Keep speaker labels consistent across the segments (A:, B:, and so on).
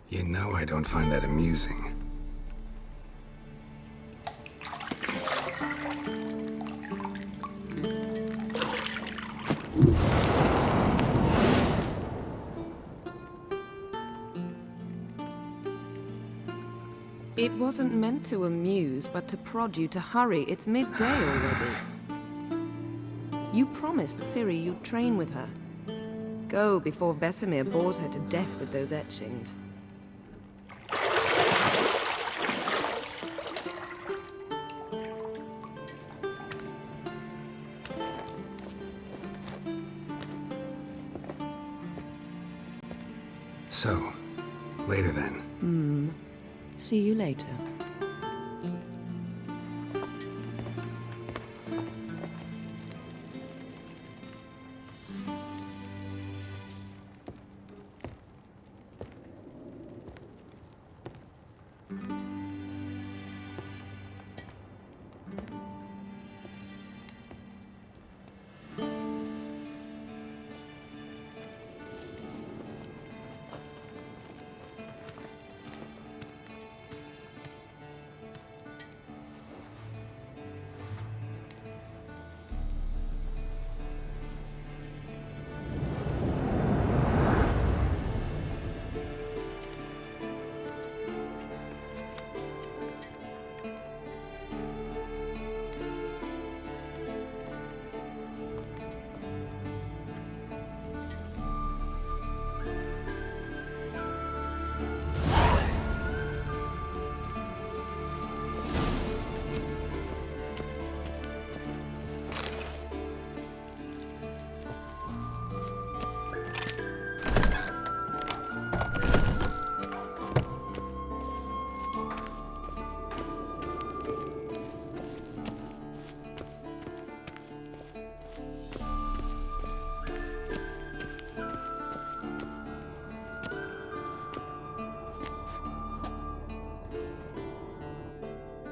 A: You know I don't find that amusing.
B: It wasn't meant to amuse, but to prod you to hurry. It's midday already. You promised Ciri you'd train with her. Go before Vesemir bores her to death with those etchings.
A: So, later then.
B: See you later.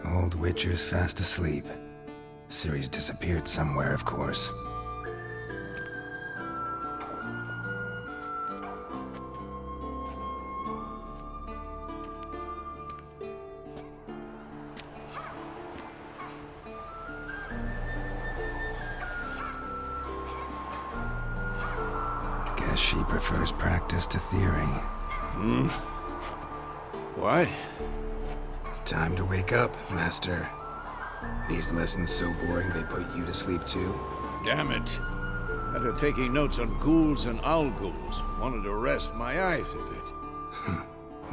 A: Old Witcher's fast asleep. Ciri's disappeared somewhere, of course. Guess she prefers practice to theory.
C: What?
A: Time to wake up, Master. These lessons so boring they put you to sleep too?
C: Damn it. Had her taking notes on ghouls and owl ghouls. Wanted to rest my eyes a bit.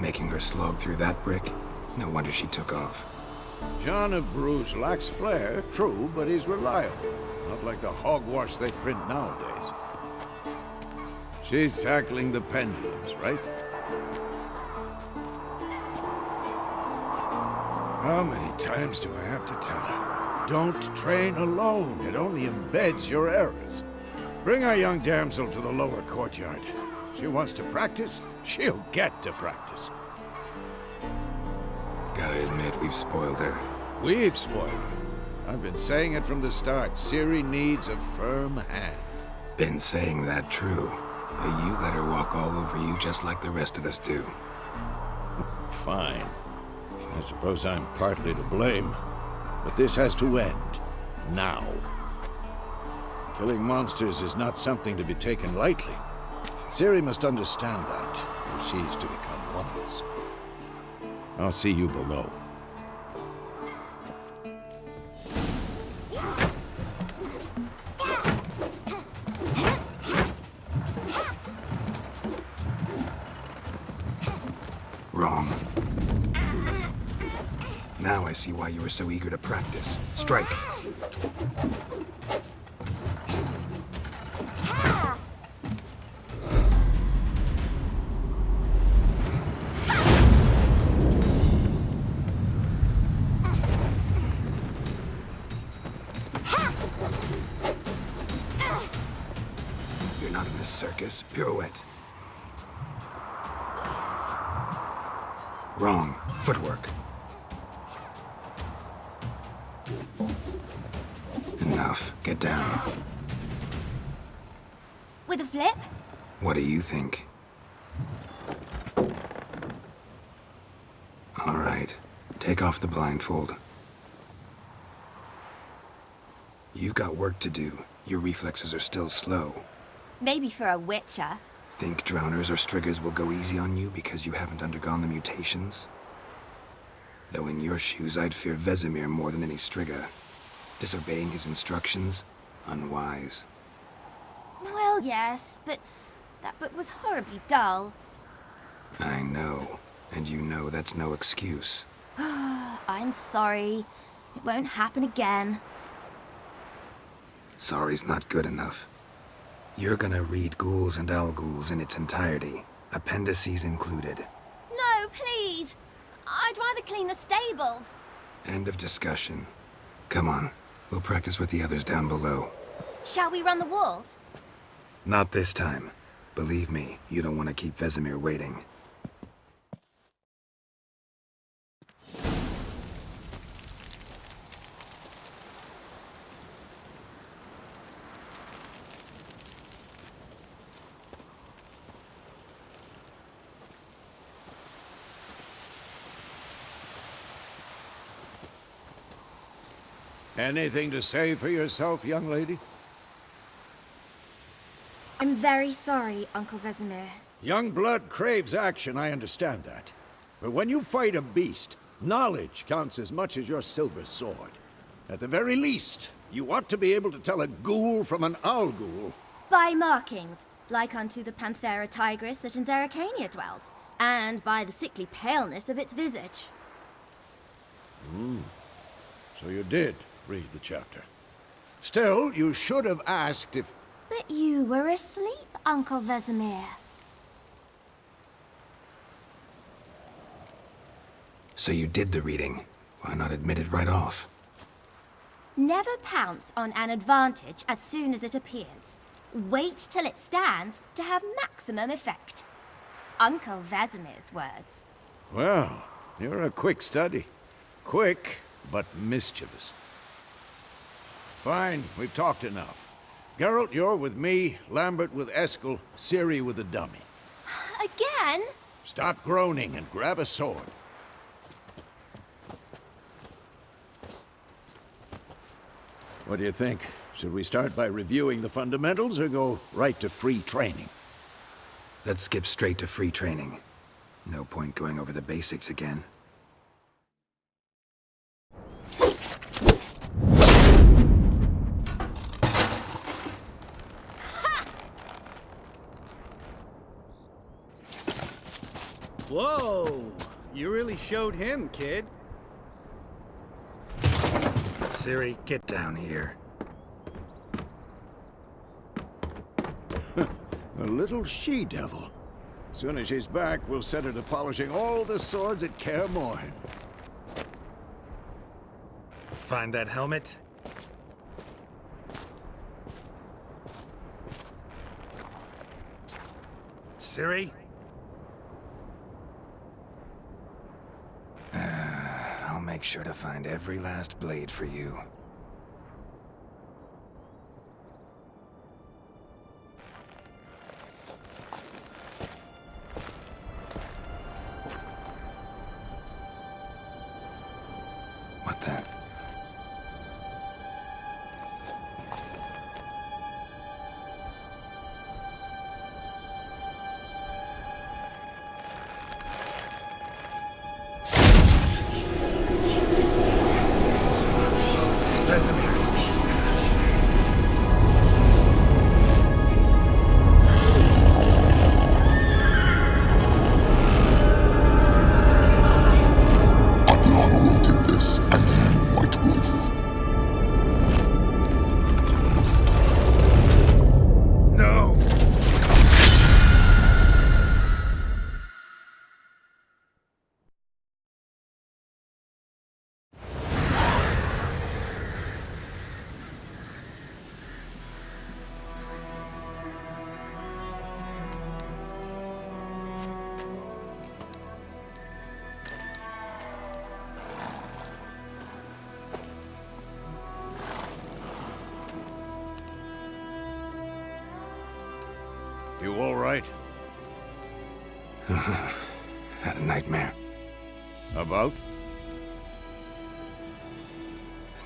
A: Making her slog through that brick? No wonder she took off.
C: John of Bruges lacks flair, true, but he's reliable. Not like the hogwash they print nowadays. She's tackling the pendulums, right? How many times do I have to tell her? Don't train alone. It only embeds your errors. Bring our young damsel to the lower courtyard. She wants to practice, she'll get to practice.
A: Gotta admit, we've spoiled her.
C: We've spoiled her. I've been saying it from the start. Ciri needs a firm hand.
A: Been saying that true. But you let her walk all over you just like the rest of us do.
C: Fine. I suppose I'm partly to blame. But this has to end. Now. Killing monsters is not something to be taken lightly. Ciri must understand that, if she's to become one of us. I'll see you below.
A: Wrong. Now I see why you were so eager to practice. Strike. You're not in this circus. Pirouette. Wrong. Footwork. Enough. Get down.
D: With a flip?
A: What do you think? All right. Take off the blindfold. You've got work to do. Your reflexes are still slow.
D: Maybe for a witcher.
A: Think drowners or striggers will go easy on you because you haven't undergone the mutations? Though in your shoes, I'd fear Vesemir more than any strigger. Disobeying his instructions? Unwise.
D: Well, yes, but that book was horribly dull.
A: I know. And you know that's no excuse.
D: I'm sorry. It won't happen again.
A: Sorry's not good enough. You're gonna read Ghouls and Al-Ghouls in its entirety, appendices included.
D: No, please! I'd rather clean the stables.
A: End of discussion. Come on, we'll practice with the others down below.
D: Shall we run the walls?
A: Not this time. Believe me, you don't want to keep Vesemir waiting.
C: Anything to say for yourself, young lady?
D: I'm very sorry, Uncle Vesemir.
C: Young blood craves action, I understand that. But when you fight a beast, knowledge counts as much as your silver sword. At the very least, you ought to be able to tell a ghoul from an owl-ghoul.
D: By markings, like unto the Panthera tigris that in Zerrikania dwells, and by the sickly paleness of its visage.
C: So you did read the chapter. Still, you should have asked if...
D: But you were asleep, Uncle Vesemir.
A: So you did the reading. Why not admit it right off?
D: Never pounce on an advantage as soon as it appears. Wait till it stands to have maximum effect. Uncle Vesemir's words.
C: Well, you're a quick study. Quick, but mischievous. Fine, we've talked enough. Geralt, you're with me, Lambert with Eskel, Ciri with the dummy.
D: Again?
C: Stop groaning and grab a sword. What do you think? Should we start by reviewing the fundamentals or go right to free training?
A: Let's skip straight to free training. No point going over the basics again.
E: Whoa! You really showed him, kid.
A: Ciri, get down here.
C: A little she-devil. Soon as she's back, we'll set her to polishing all the swords at Kaer Morhen.
A: Find that helmet? Ciri? I'll make sure to find every last blade for you. What then?
C: You all right?
A: Had a nightmare.
C: About?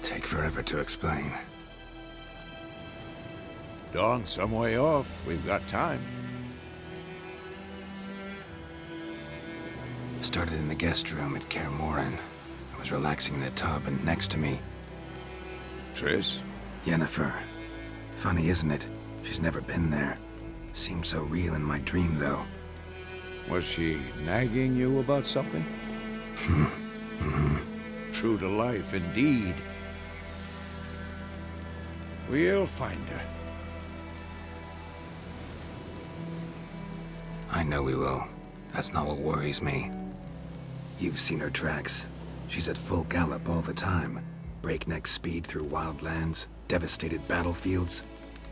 A: Take forever to explain.
C: Dawn's some way off. We've got time.
A: Started in the guest room at Kaer Morhen. I was relaxing in the tub, and next to me,
C: Triss?
A: Yennefer. Funny, isn't it? She's never been there. Seemed so real in my dream, though.
C: Was she nagging you about something? True to life, indeed. We'll find her.
A: I know we will. That's not what worries me. You've seen her tracks. She's at full gallop all the time. Breakneck speed through wild lands, devastated battlefields.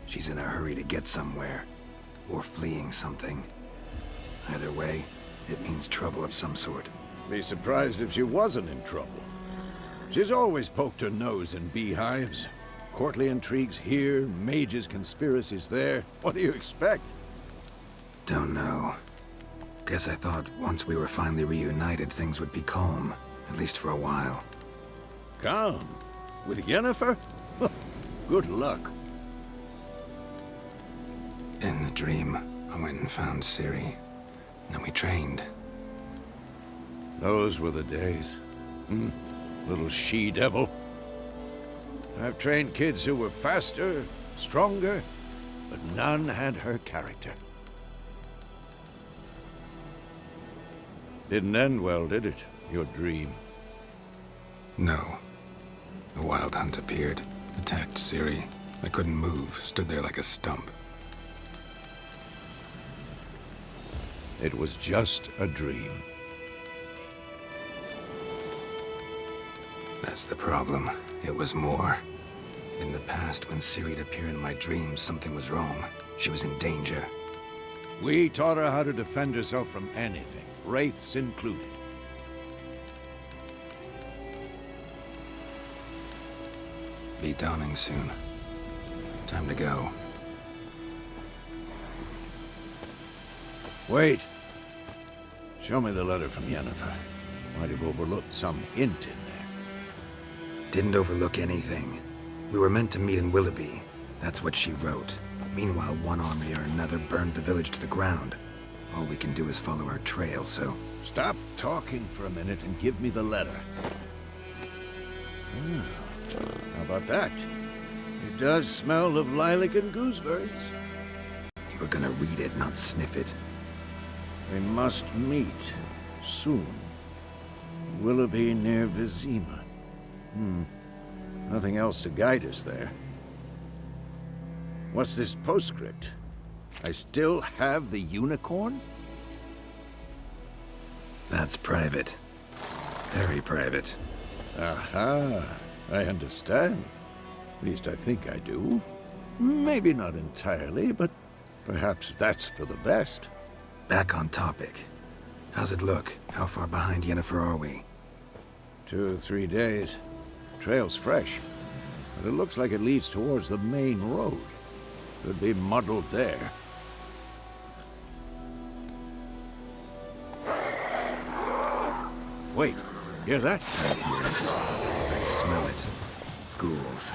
A: She's in a hurry to get somewhere. Or fleeing something. Either way, it means trouble of some sort.
C: Be surprised if she wasn't in trouble. She's always poked her nose in beehives. Courtly intrigues here, mages' conspiracies there. What do you expect?
A: Don't know. Guess I thought once we were finally reunited, things would be calm. At least for a while.
C: Calm? With Yennefer? Good luck.
A: In the dream, I went and found Ciri. Then we trained.
C: Those were the days. Little she-devil. I've trained kids who were faster, stronger, but none had her character. Didn't end well, did it? Your dream?
A: No. A wild hunt appeared, attacked Ciri. I couldn't move, stood there like a stump.
C: It was just a dream.
A: That's the problem. It was more. In the past, when Ciri'd appear in my dreams, something was wrong. She was in danger.
C: We taught her how to defend herself from anything, wraiths included.
A: Be dawning soon. Time to go.
C: Wait. Show me the letter from Yennefer. Might have overlooked some hint in there.
A: Didn't overlook anything. We were meant to meet in Willoughby. That's what she wrote. Meanwhile, one army or another burned the village to the ground. All we can do is follow our trail, so...
C: Stop talking for a minute and give me the letter. How about that? It does smell of lilac and gooseberries.
A: You were gonna read it, not sniff it.
C: We must meet soon. Willoughby near Vizima. Nothing else to guide us there. What's this postscript? I still have the unicorn?
A: That's private. Very private.
C: Aha, I understand. At least I think I do. Maybe not entirely, but perhaps that's for the best.
A: Back on topic. How's it look? How far behind Yennefer are we?
C: 2 or 3 days. Trail's fresh, but it looks like it leads towards the main road. Could be muddled there. Wait, hear that?
A: I hear it. I smell it. Ghouls.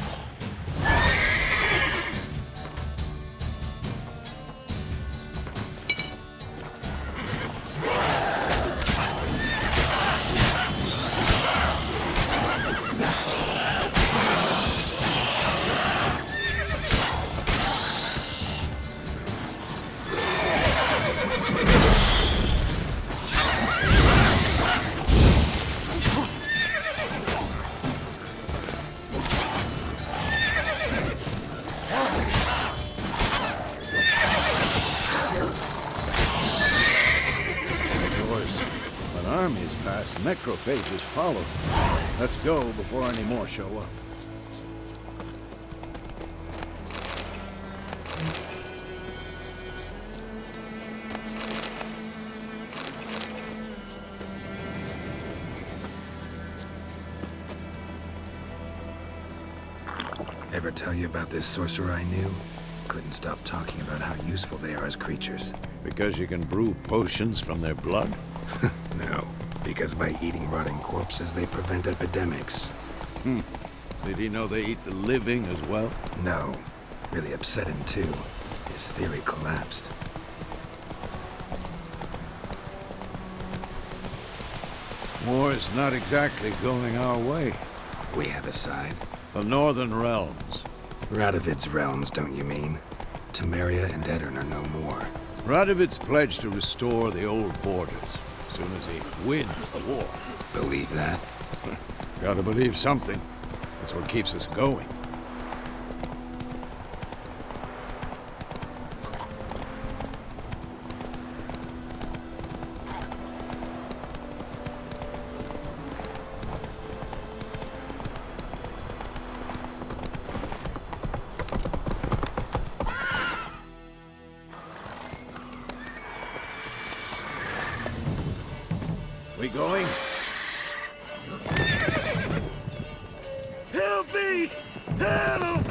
C: Armies pass, necrophages follow. Let's go before any more show up.
A: Ever tell you about this sorcerer I knew? couldn't stop talking about how useful they are as creatures.
C: Because you can brew potions from their blood?
A: No, because by eating rotting corpses, they prevent epidemics.
C: Did he know they eat the living as well?
A: No. Really upset him, too. His theory collapsed.
C: War's not exactly going our way.
A: We have a side.
C: The Northern Realms.
A: Radovid's realms, don't you mean? Temeria and Edirn are no more.
C: Radovid's pledged to restore the old borders as soon as he wins the war.
A: Believe that?
C: Gotta believe something. That's what keeps us going. We going? Help me! Help!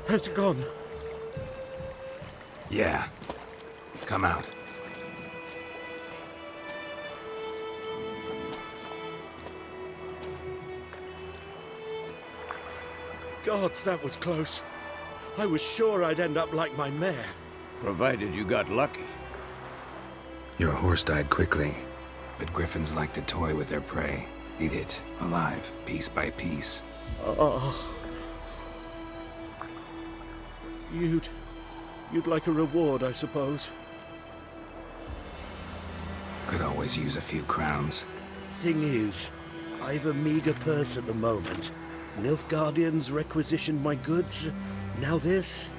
F: Has it gone?
A: Yeah. Come out.
F: Gods, that was close. I was sure I'd end up like my mare.
C: Provided you got lucky.
A: Your horse died quickly, but griffins like to toy with their prey. Eat it, alive, piece by piece.
F: You'd like a reward, I suppose.
A: Could always use a few crowns.
F: Thing is, I've a meager purse at the moment. Nilfgaardians requisitioned my goods. Now this.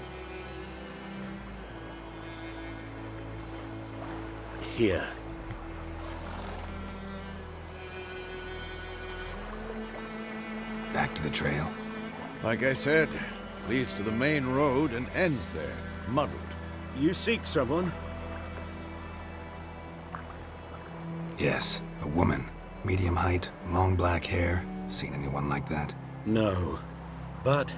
F: Here.
A: Back to the trail.
C: Like I said, leads to the main road and ends there, muddled.
F: You seek someone?
A: Yes, a woman. Medium height, long black hair. Seen anyone like that?
F: No. But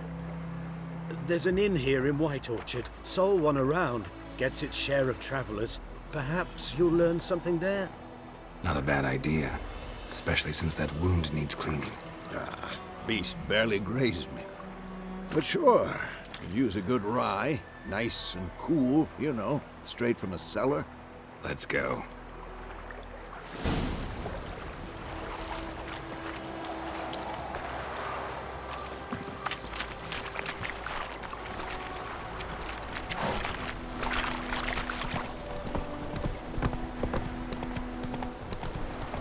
F: there's an inn here in White Orchard. Sole one around. Gets its share of travelers. Perhaps you'll learn something there?
A: Not a bad idea. Especially since that wound needs cleaning.
C: Beast barely grazed me. But sure, could use a good rye. Nice and cool, you know, straight from a cellar.
A: Let's go.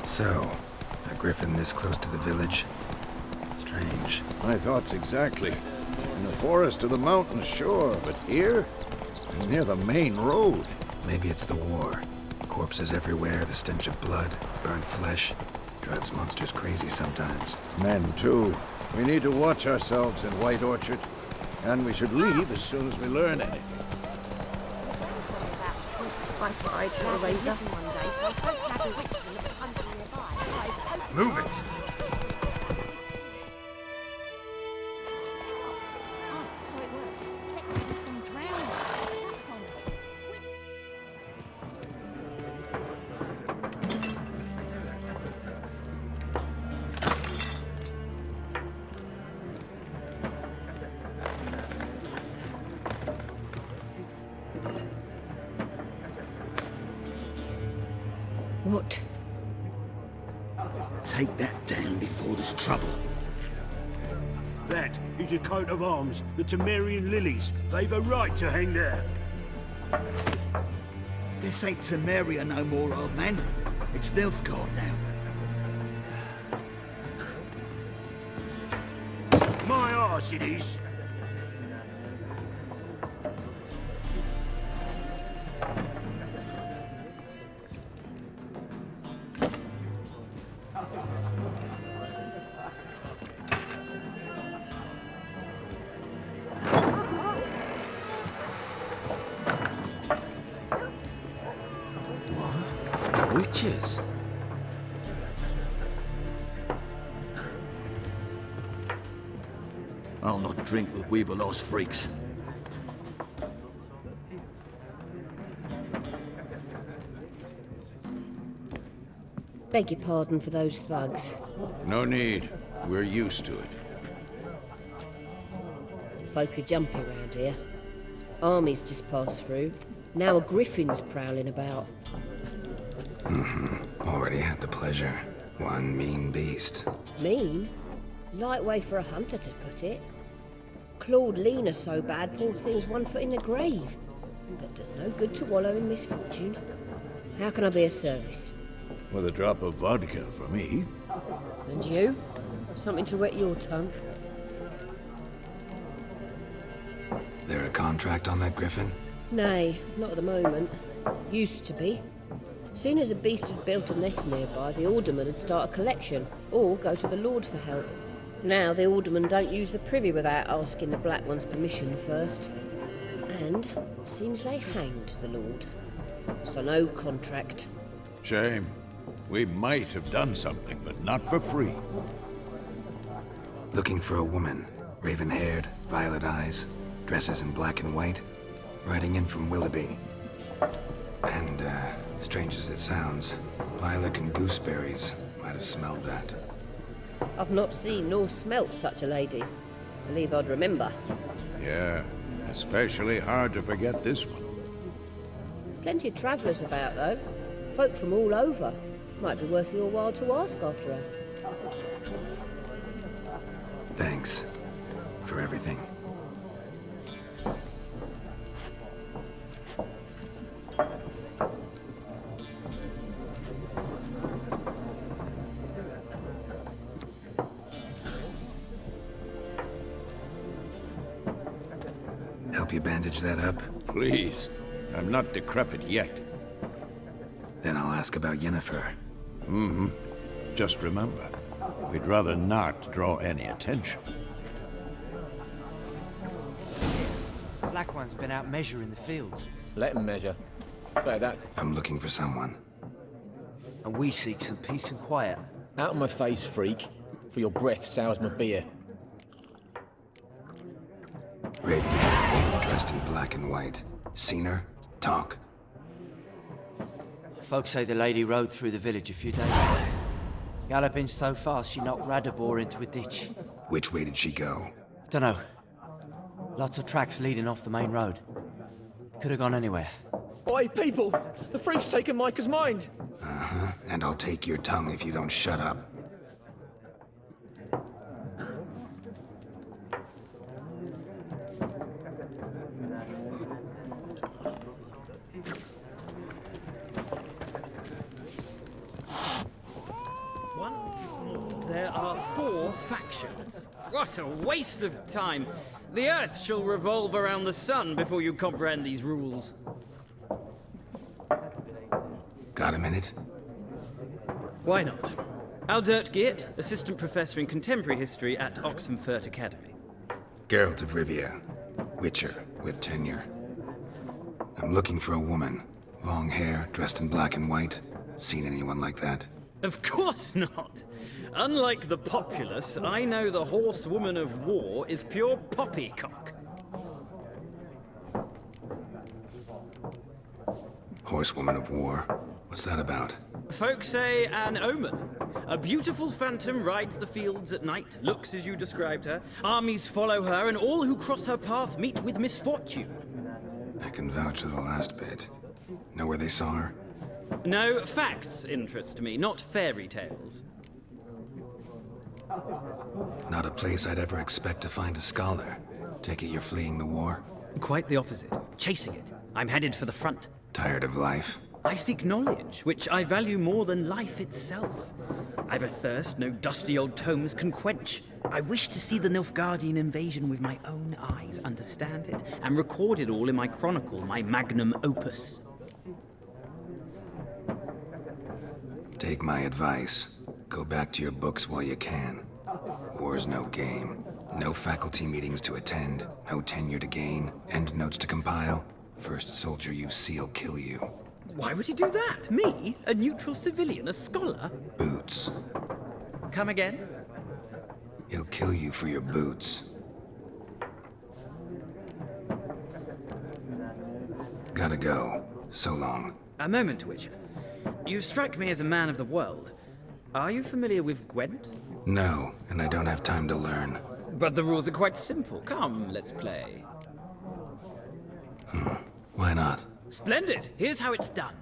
A: So, a griffin this close to the village? Strange.
C: My thoughts exactly. In the forest or the mountains, sure, but here? Near the main road.
A: Maybe it's the war. Corpses everywhere, the stench of blood, burnt flesh. Drives monsters crazy sometimes.
C: Men, too. We need to watch ourselves in White Orchard. And we should leave as soon as we learn anything.
G: That's what I'd put a razor.
A: Move it!
D: So it worked. Set with some drowning. Slapped on it.
B: What?
H: Take that down before there's trouble.
F: That is a coat of arms, the Temerian lilies. They've a right to hang there.
H: This ain't Temeria no more, old man. It's Nilfgaard now.
F: My arse it is.
H: Witches? I'll not drink with Weaverlaw's freaks.
I: Beg your pardon for those thugs.
C: No need. We're used to it.
I: Folk are jumpy round here. Armies just passed through. Now a griffin's prowling about.
A: Already had the pleasure. One mean beast.
I: Mean? Light way for a hunter to put it. Clawed Lena so bad, poor thing's 1 foot in the grave. But does no good to wallow in misfortune. How can I be of service?
C: With a drop of vodka for me.
I: And you? Something to wet your tongue?
A: There a contract on that griffin?
I: Nay, not at the moment. Used to be. Soon as a beast had built a nest nearby, the alderman would start a collection, or go to the Lord for help. Now the alderman don't use the privy without asking the Black One's permission first. And seems they hanged the Lord. So no contract.
C: Shame. We might have done something, but not for free.
A: Looking for a woman. Raven-haired, violet eyes, dresses in black and white. Riding in from Willoughby. And, strange as it sounds, lilac and gooseberries might have smelled that.
I: I've not seen nor smelt such a lady. Believe I'd remember.
C: Yeah, especially hard to forget this one.
I: Plenty of travellers about, though. Folk from all over. Might be worth your while to ask after her.
A: Thanks for everything. Help you bandage that up?
C: Please. I'm not decrepit yet.
A: Then I'll ask about Yennefer.
C: Just remember, we'd rather not draw any attention.
J: Black One's been out measuring the fields.
K: Let him measure. Better that.
A: I'm looking for someone.
J: And we seek some peace and quiet.
K: Out of my face, freak. For your breath sours my beer.
A: Raven-haired woman dressed in black and white. Seen her? Talk.
J: Folks say the lady rode through the village a few days ago. Galloping so fast she knocked Radabor into a ditch.
A: Which way did she go?
J: Dunno. Lots of tracks leading off the main road. Could have gone anywhere.
K: Oi, people! The freak's taken Micah's mind!
A: And I'll take your tongue if you don't shut up.
E: There are 4 factions. What a waste of time. The Earth shall revolve around the sun before you comprehend these rules.
A: Got a minute?
E: Why not? Aldert Geert, Assistant Professor in Contemporary History at Oxenfurt Academy.
A: Geralt of Rivia. Witcher, with tenure. I'm looking for a woman. Long hair, dressed in black and white. Seen anyone like that?
E: Of course not. Unlike the populace, I know the horsewoman of war is pure poppycock.
A: Horsewoman of war? What's that about?
E: Folk say an omen. A beautiful phantom rides the fields at night, looks as you described her. Armies follow her, and all who cross her path meet with misfortune.
A: I can vouch for the last bit. Know where they saw her?
E: No, facts interest me, not fairy tales.
A: Not a place I'd ever expect to find a scholar. Take it you're fleeing the war?
E: Quite the opposite. Chasing it. I'm headed for the front.
A: Tired of life?
E: I seek knowledge, which I value more than life itself. I've a thirst no dusty old tomes can quench. I wish to see the Nilfgaardian invasion with my own eyes, understand it, and record it all in my chronicle, my magnum opus.
A: Take my advice. Go back to your books while you can. War's no game. No faculty meetings to attend, no tenure to gain, end notes to compile. First soldier you see'll kill you.
E: Why would he do that? Me? A neutral civilian? A scholar?
A: Boots.
E: Come again?
A: He'll kill you for your boots. Gotta go. So long.
E: A moment, Witcher. You strike me as a man of the world. Are you familiar with Gwent?
A: No, and I don't have time to learn.
E: But the rules are quite simple. Come, let's play.
A: Why not?
E: Splendid! Here's how it's done.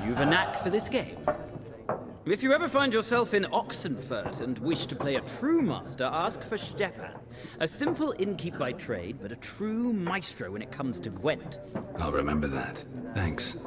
E: You've a knack for this game. If you ever find yourself in Oxenfurt and wish to play a true master, ask for Stepan. A simple innkeep by trade, but a true maestro when it comes to Gwent.
A: I'll remember that. Thanks.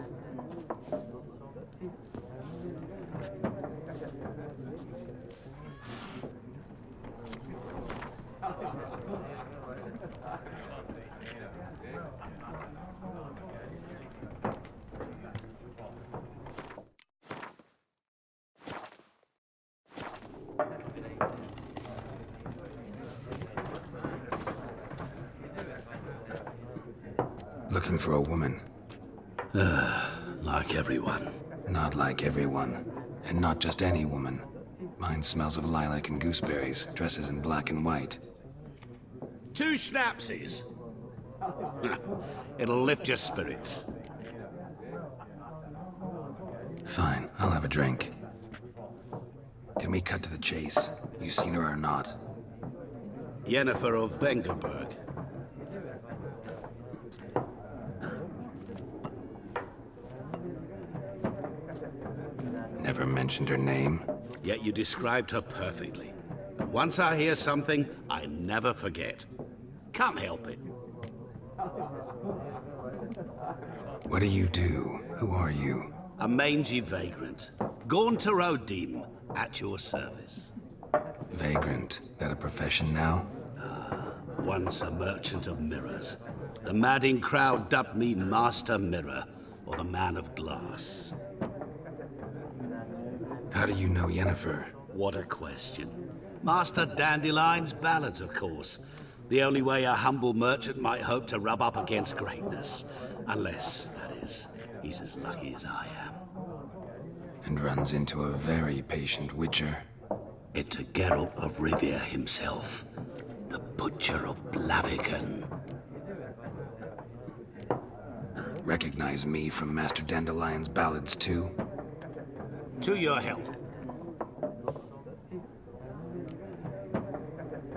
A: Looking for a woman.
F: Like everyone.
A: Not like everyone. And not just any woman. Mine smells of lilac and gooseberries, dresses in black and white.
H: 2 schnapsies. It'll lift your spirits.
A: Fine, I'll have a drink. Can we cut to the chase? You seen her or not?
F: Yennefer of Vengerberg.
A: Never mentioned her name.
F: Yet you described her perfectly. And
L: Once I hear something, I never forget. Can't help it.
A: What do you do? Who are you?
L: A mangy vagrant. Gone to Rodim, at your service.
A: Vagrant. That a profession now?
L: Once a merchant of mirrors. The madding crowd dubbed me Master Mirror, or the Man of Glass.
A: How do you know Yennefer?
L: What a question. Master Dandelion's ballads, of course. The only way a humble merchant might hope to rub up against greatness. Unless, that is, he's as lucky as I am.
A: And runs into a very patient witcher.
L: It's a Geralt of Rivia himself. The Butcher of Blaviken.
A: Recognize me from Master Dandelion's ballads too?
L: To your health.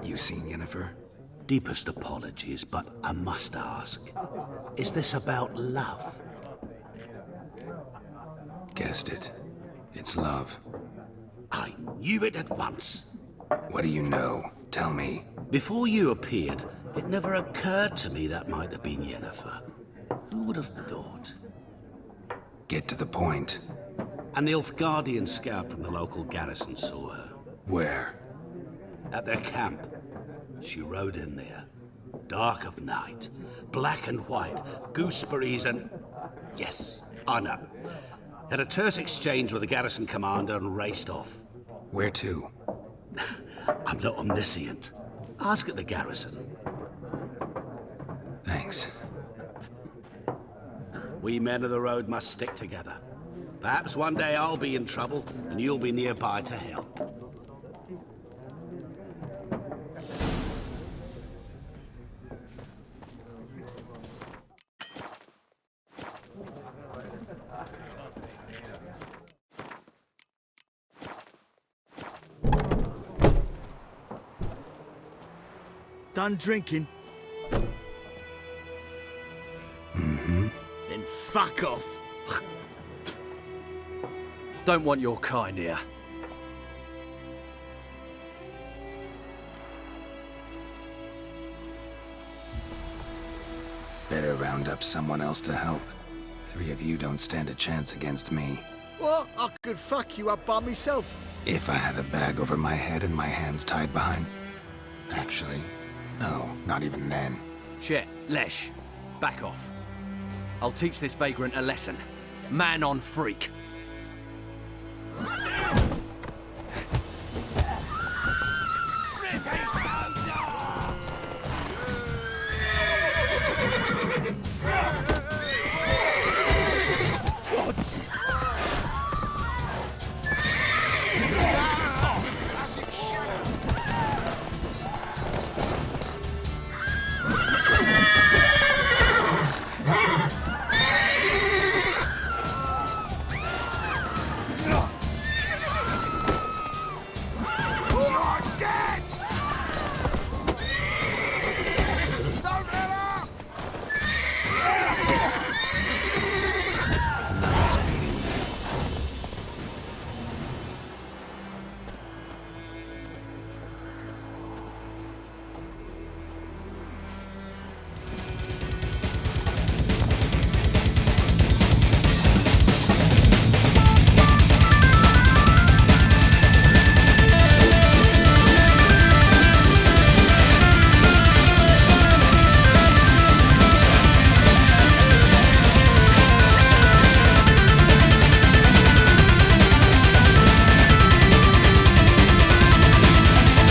A: You seen Yennefer?
L: Deepest apologies, but I must ask. Is this about love?
A: Guessed it. It's love.
L: I knew it at once.
A: What do you know? Tell me.
L: Before you appeared, it never occurred to me that might have been Yennefer. Who would have thought?
A: Get to the point.
L: An Nilfgaardian scout from the local garrison saw her.
A: Where?
L: At their camp. She rode in there. Dark of night. Black and white. Gooseberries and... Yes, I know. Had a terse exchange with the garrison commander and raced off.
A: Where to?
L: I'm not omniscient. Ask at the garrison.
A: Thanks.
L: We men of the road must stick together. Perhaps one day I'll be in trouble and you'll be nearby to help.
H: Done drinking?
A: Mm-hmm.
H: Then fuck off.
M: Don't want your kind here.
A: Better round up someone else to help. 3 of you don't stand a chance against me.
H: What? I could fuck you up by myself.
A: If I had a bag over my head and my hands tied behind... Actually, no, not even then.
M: Chet, Lesh, back off. I'll teach this vagrant a lesson. Man on freak.